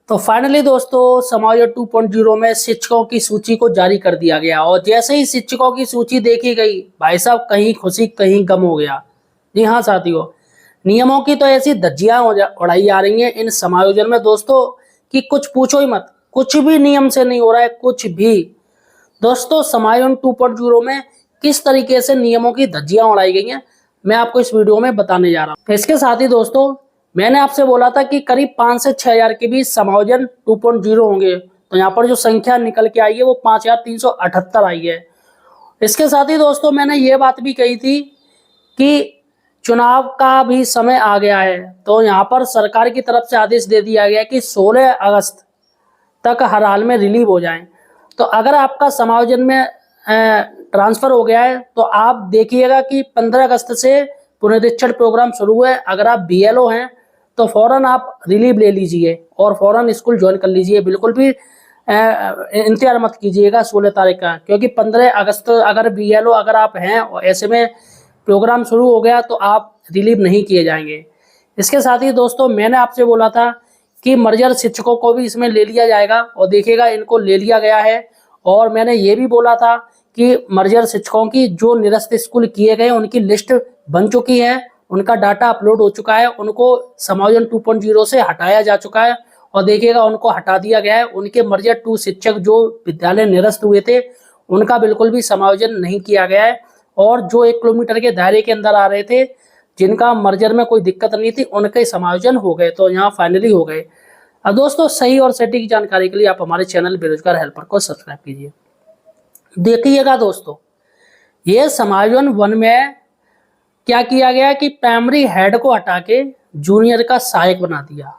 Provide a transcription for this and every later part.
तो फाइनली दोस्तों समायोजन 2.0 में शिक्षकों की सूची को जारी कर दिया गया और जैसे ही शिक्षकों की सूची देखी गई भाई साहब कहीं खुशी कहीं गम हो गया। जी हाँ साथियों, नियमों की तो ऐसी धज्जियां उड़ाई जा रही हैं इन समायोजन में दोस्तों कि कुछ पूछो ही मत। कुछ भी नियम से नहीं हो रहा है, कुछ भी। दोस्तों समायोजन 2.0 में किस तरीके से नियमों की धज्जियां उड़ाई गई हैं मैं आपको इस वीडियो में बताने जा रहा हूँ। इसके साथ ही दोस्तों मैंने आपसे बोला था कि करीब 5 से 6 हजार के बीच समायोजन 2.0 होंगे, तो यहाँ पर जो संख्या निकल के आई है वो 5378 आई है। इसके साथ ही दोस्तों मैंने ये बात भी कही थी कि चुनाव का भी समय आ गया है, तो यहाँ पर सरकार की तरफ से आदेश दे दिया गया कि 16 अगस्त तक हर हाल में रिलीव हो जाएं। तो अगर आपका समायोजन में ट्रांसफर हो गया है तो आप देखिएगा कि 15 अगस्त से पुनरीक्षण प्रोग्राम शुरू है। अगर आप बीएलओ हैं तो फौरन आप रिलीव ले लीजिए और फौरन स्कूल ज्वाइन कर लीजिए। बिल्कुल भी इंतजार मत कीजिएगा 16 तारीख का, क्योंकि 15 अगस्त अगर बीएलओ अगर आप हैं और ऐसे में प्रोग्राम शुरू हो गया तो आप रिलीव नहीं किए जाएंगे। इसके साथ ही दोस्तों मैंने आपसे बोला था कि मर्जर शिक्षकों को भी इसमें ले लिया जाएगा और देखिएगा इनको ले लिया गया है। और मैंने ये भी बोला था कि मर्जर शिक्षकों की जो निरस्त स्कूल किए गए उनकी लिस्ट बन चुकी है, उनका डाटा अपलोड हो चुका है, उनको समायोजन 2.0 से हटाया जा चुका है और देखिएगा उनको हटा दिया गया है। उनके मर्जर 2 शिक्षक जो विद्यालय निरस्त हुए थे उनका बिल्कुल भी समायोजन नहीं किया गया है और जो 1 किलोमीटर के दायरे के अंदर आ रहे थे जिनका मर्जर में कोई दिक्कत नहीं थी उनके समायोजन हो गए, तो यहाँ फाइनली हो गए। अब दोस्तों सही और सटीक जानकारी के लिए आप हमारे चैनल बेरोजगार हेल्पर को सब्सक्राइब कीजिए। देखिएगा दोस्तों ये समायोजन 1 में क्या किया गया कि प्राइमरी हेड को हटा के जूनियर का सहायक बना दिया।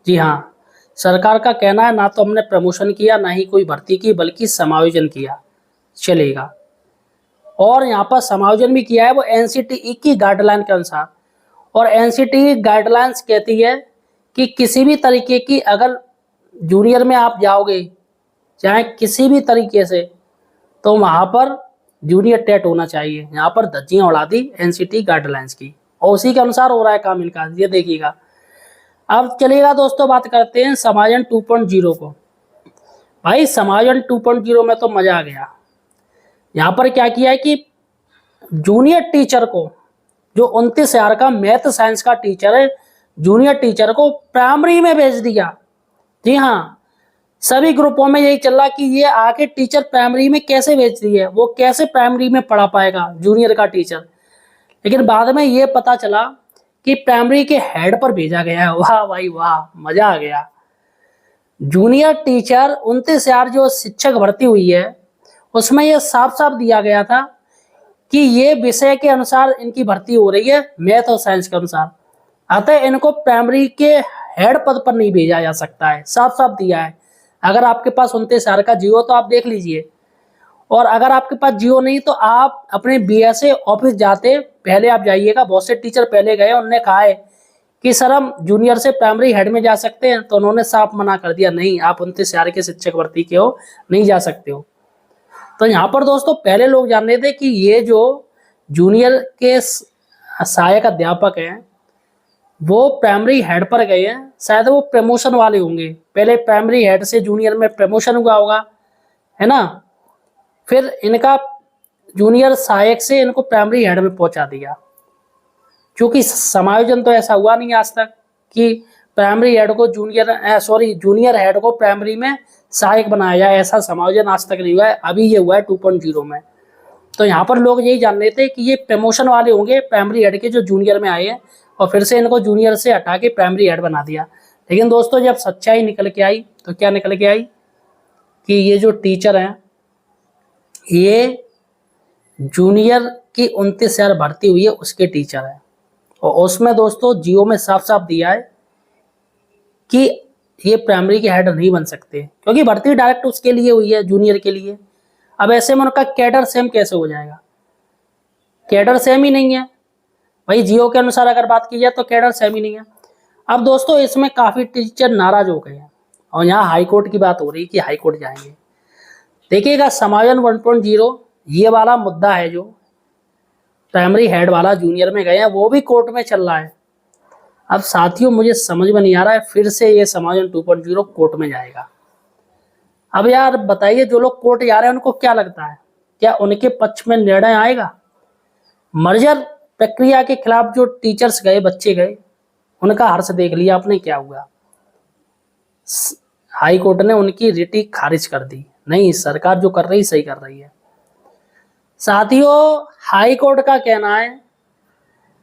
जी हाँ, सरकार का कहना है ना तो हमने प्रमोशन किया ना ही कोई भर्ती की बल्कि समायोजन किया, चलेगा। और यहाँ पर समायोजन भी किया है वो एनसीटीई की गाइडलाइन के अनुसार। और एनसीटीई गाइडलाइंस कहती है कि किसी भी तरीके की अगर जूनियर में आप जाओगे चाहे किसी भी तरीके से तो वहाँ पर जूनियर टेट होना चाहिए। यहाँ पर धज्जियां उड़ा दी एनसीटी गाइडलाइंस की और उसी के अनुसार हो रहा है काम इनका, ये देखिएगा। अब चलिएगा दोस्तों बात करते हैं समायोजन 2.0 को। भाई समायोजन 2.0 में तो मजा आ गया। यहाँ पर क्या किया है कि जूनियर टीचर को जो 29 हजार का मैथ साइंस का टीचर है जूनियर टीचर को प्राइमरी में भेज दिया। जी हाँ, सभी ग्रुपों में यही चल रहा कि ये आके टीचर प्राइमरी में कैसे भेज रही है, वो कैसे प्राइमरी में पढ़ा पाएगा जूनियर का टीचर। लेकिन बाद में ये पता चला कि प्राइमरी के हेड पर भेजा गया है। वाह भाई वाह, मजा आ गया। जूनियर टीचर 29 हजार जो शिक्षक भर्ती हुई है उसमें यह साफ साफ दिया गया था कि ये विषय के अनुसार इनकी भर्ती हो रही है, मैथ और साइंस के अनुसार। अतः इनको प्राइमरी के हेड पद पर नहीं भेजा जा सकता है, साफ साफ दिया है। अगर आपके पास 29 हजार का जियो तो आप देख लीजिए, और अगर आपके पास जियो नहीं तो आप अपने बीएसए ऑफिस जाते पहले आप जाइएगा। बहुत से टीचर पहले गए, उन्होंने कहा है कि सर हम जूनियर से प्राइमरी हेड में जा सकते हैं, तो उन्होंने साफ मना कर दिया, नहीं आप 29 हजार के शिक्षक भर्ती के हो, नहीं जा सकते हो। तो यहाँ पर दोस्तों पहले लोग जान रहे थे कि ये जो जूनियर के सहायक अध्यापक हैं वो प्राइमरी हेड पर गए हैं, शायद वो प्रमोशन वाले होंगे। पहले प्राइमरी हेड से जूनियर में प्रमोशन हुआ होगा, है ना, फिर इनका जूनियर सहायक से इनको प्राइमरी हेड में पहुंचा दिया। क्योंकि समायोजन तो ऐसा हुआ नहीं आज तक कि प्राइमरी हेड को जूनियर हेड को प्राइमरी में सहायक बनाया जाए, ऐसा समायोजन आज तक नहीं हुआ है। अभी ये हुआ है 2.0 में। तो यहाँ पर लोग यही जान रहे थे कि ये प्रमोशन वाले होंगे प्राइमरी हेड के जो जूनियर में आए हैं, और फिर से इनको जूनियर से हटा के प्राइमरी हेड बना दिया। लेकिन दोस्तों जब सच्चाई निकल के आई तो क्या निकल के आई कि ये जो टीचर हैं ये जूनियर की 29 हजार भर्ती हुई है उसके टीचर हैं, और उसमें दोस्तों जियो में साफ साफ दिया है कि ये प्राइमरी के हेड नहीं बन सकते, क्योंकि भर्ती डायरेक्ट उसके लिए हुई है, जूनियर के लिए। अब ऐसे में उनका कैडर सेम कैसे हो जाएगा? कैडर सेम ही नहीं है भाई, जियो के अनुसार अगर बात की जाए तो कैडर सेम ही नहीं है। अब दोस्तों इसमें काफी टीचर नाराज हो गए हैं और यहाँ हाईकोर्ट की बात हो रही है कि हाईकोर्ट जाएंगे। देखिएगा समायोजन 1.0 ये वाला मुद्दा है जो प्राइमरी हेड वाला जूनियर में गए हैं वो भी कोर्ट में चल रहा है। अब साथियों मुझे समझ में नहीं आ रहा है, फिर से ये समायोजन 2.0 कोर्ट में जाएगा। अब यार बताइए, जो लोग कोर्ट जा रहे हैं उनको क्या लगता है, क्या उनके पक्ष में निर्णय आएगा? मर्जर प्रक्रिया के खिलाफ जो टीचर्स गए, बच्चे गए, उनका हर्ष देख लिया आपने क्या हुआ। हाई कोर्ट ने उनकी रिट खारिज कर दी। नहीं, सरकार जो कर रही सही कर रही है। साथियों हाई कोर्ट का कहना है,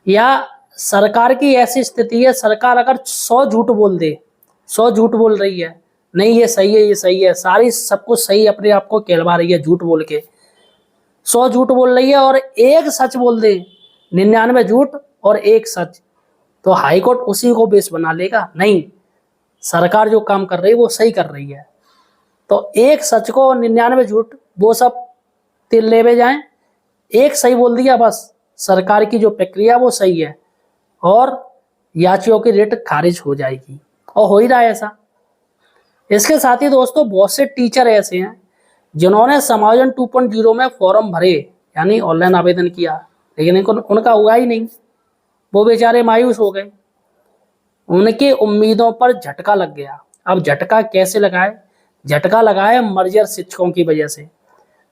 या सरकार की ऐसी स्थिति है, सरकार अगर 100 झूठ बोल दे, 100 झूठ बोल रही है, नहीं ये सही है, ये सही है, सारी सब कुछ सही अपने आप को कहलवा रही है झूठ बोल के, 100 झूठ बोल रही है और एक सच बोल दे, 99 झूठ और एक सच, तो हाई कोर्ट उसी को बेस बना लेगा। नहीं, सरकार जो काम कर रही है वो सही कर रही है, तो एक सच को और 99 झूठ वो सब तिल लेवे जाएं, एक सही बोल दिया बस, सरकार की जो प्रक्रिया वो सही है और याचिकाओं की रिट खारिज हो जाएगी, और हो ही रहा है ऐसा। इसके साथ ही दोस्तों बहुत से टीचर ऐसे हैं जिन्होंने समायोजन 2.0 में फॉर्म भरे, यानी ऑनलाइन आवेदन किया, लेकिन उनका हुआ ही नहीं, वो बेचारे मायूस हो गए, उनके उम्मीदों पर झटका लग गया। अब झटका कैसे लगाए? झटका लगाए मर्जर शिक्षकों की वजह से।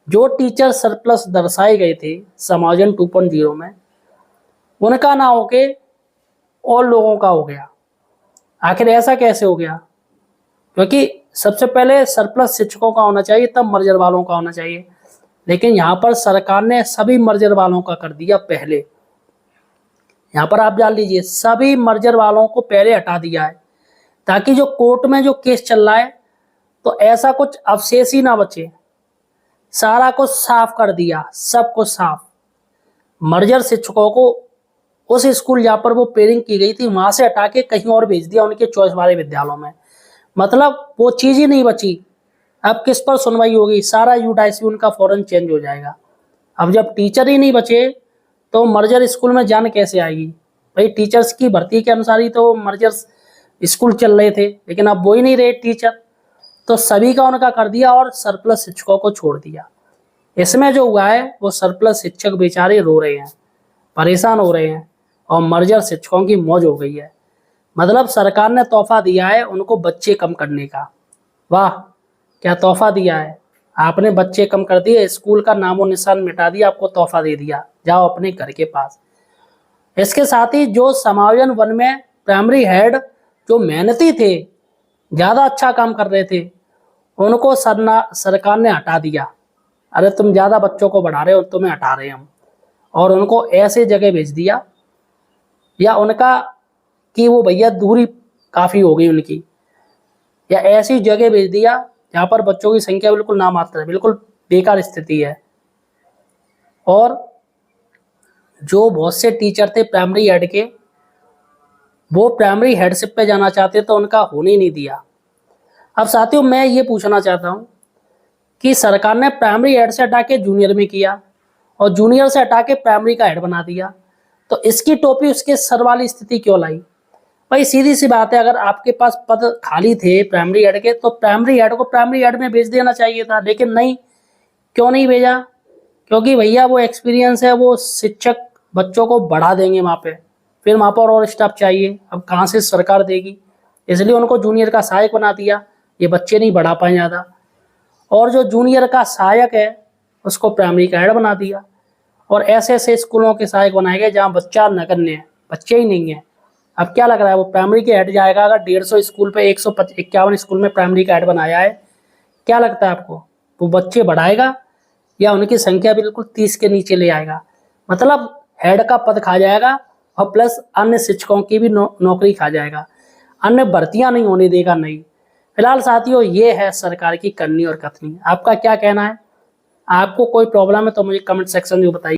जो टीचर सरप्लस दर्शाए गए थे समायोजन 2.0 में, उनका ना होके और लोगों का हो गया। आखिर ऐसा कैसे हो गया? क्योंकि सबसे पहले सरप्लस शिक्षकों का होना चाहिए, तब मर्जर वालों का होना चाहिए, लेकिन यहाँ पर सरकार ने सभी मर्जर वालों का कर दिया पहले। यहाँ पर आप जान लीजिए, सभी मर्जर वालों को पहले हटा दिया है, ताकि जो कोर्ट में जो केस चल रहा है तो ऐसा कुछ अवशेष ही ना बचे, सारा कुछ साफ कर दिया, सब कुछ साफ। मर्जर शिक्षकों को उस स्कूल जहाँ पर वो पेयरिंग की गई थी वहां से हटा के कहीं और भेज दिया, उनके चॉइस वाले विद्यालयों में, मतलब वो चीज ही नहीं बची। अब किस पर सुनवाई होगी? सारा यूडाइसी उनका फौरन चेंज हो जाएगा। अब जब टीचर ही नहीं बचे तो मर्जर स्कूल में जान कैसे आएगी? भाई टीचर्स की भर्ती के अनुसार ही तो मर्जर स्कूल चल रहे थे, लेकिन अब वो ही नहीं रहे टीचर, तो सभी का उनका कर दिया और सरप्लस शिक्षकों को छोड़ दिया। इसमें जो हुआ है वो सरप्लस शिक्षक बेचारे रो रहे हैं, परेशान हो रहे हैं, और मर्जर शिक्षकों की मौज हो गई है। मतलब सरकार ने तोहफा दिया है उनको बच्चे कम करने का। वाह, क्या तोहफा दिया है आपने, बच्चे कम कर दिए, स्कूल का नामो निशान मिटा दिया, आपको तोहफा दे दिया, जाओ अपने घर के पास। इसके साथ ही जो समायोजन 1 में प्राइमरी हेड जो मेहनती थे, ज़्यादा अच्छा काम कर रहे थे, उनको सरकार ने हटा दिया। अरे तुम ज़्यादा बच्चों को बढ़ा रहे हो, तुम्हें हटा रहे हैं हम, और उनको ऐसे जगह भेज दिया, या उनका कि वो भैया दूरी काफ़ी हो गई उनकी, या ऐसी जगह भेज दिया जहाँ पर बच्चों की संख्या बिल्कुल नामात्र है, बिल्कुल बेकार स्थिति है। और जो बहुत से टीचर थे प्राइमरी हेड के, वो प्राइमरी हेडशिप पे जाना चाहते तो उनका होने नहीं दिया। अब साथियों मैं ये पूछना चाहता हूँ कि सरकार ने प्राइमरी हेड से हटा के जूनियर में किया, और जूनियर से हटा के प्राइमरी का हेड बना दिया, तो इसकी टोपी उसके सर वाली स्थिति क्यों लाई? भाई सीधी सी बात है, अगर आपके पास पद खाली थे प्राइमरी हेड के, तो प्राइमरी हेड को प्राइमरी हेड में भेज देना चाहिए था, लेकिन नहीं। क्यों नहीं भेजा? क्योंकि भैया वो एक्सपीरियंस है, वो शिक्षक बच्चों को बढ़ा देंगे वहाँ पे, फिर वहाँ पर और स्टाफ चाहिए, अब कहाँ से सरकार देगी? इसलिए उनको जूनियर का सहायक बना दिया, ये बच्चे नहीं बढ़ा पाए ज़्यादा। और जो जूनियर का सहायक है उसको प्राइमरी का हेड बना दिया, और ऐसे ऐसे स्कूलों के सहायक बनाए गए जहाँ बच्चा नगण्य है, बच्चे ही नहीं है। अब क्या लग रहा है वो प्राइमरी के हेड जाएगा? अगर 150 स्कूल पे 151 स्कूल में प्राइमरी का हेड बनाया है, क्या लगता है आपको वो बच्चे बढ़ाएगा या उनकी संख्या बिल्कुल 30 के नीचे ले आएगा? मतलब हेड का पद खा जाएगा और प्लस अन्य शिक्षकों की भी नौकरी खा जाएगा, अन्य भर्तियां नहीं होने देगा। नहीं, फिलहाल साथियों ये है सरकार की करनी और कथनी। आपका क्या कहना है? आपको कोई प्रॉब्लम है तो मुझे कमेंट सेक्शन में बताइए।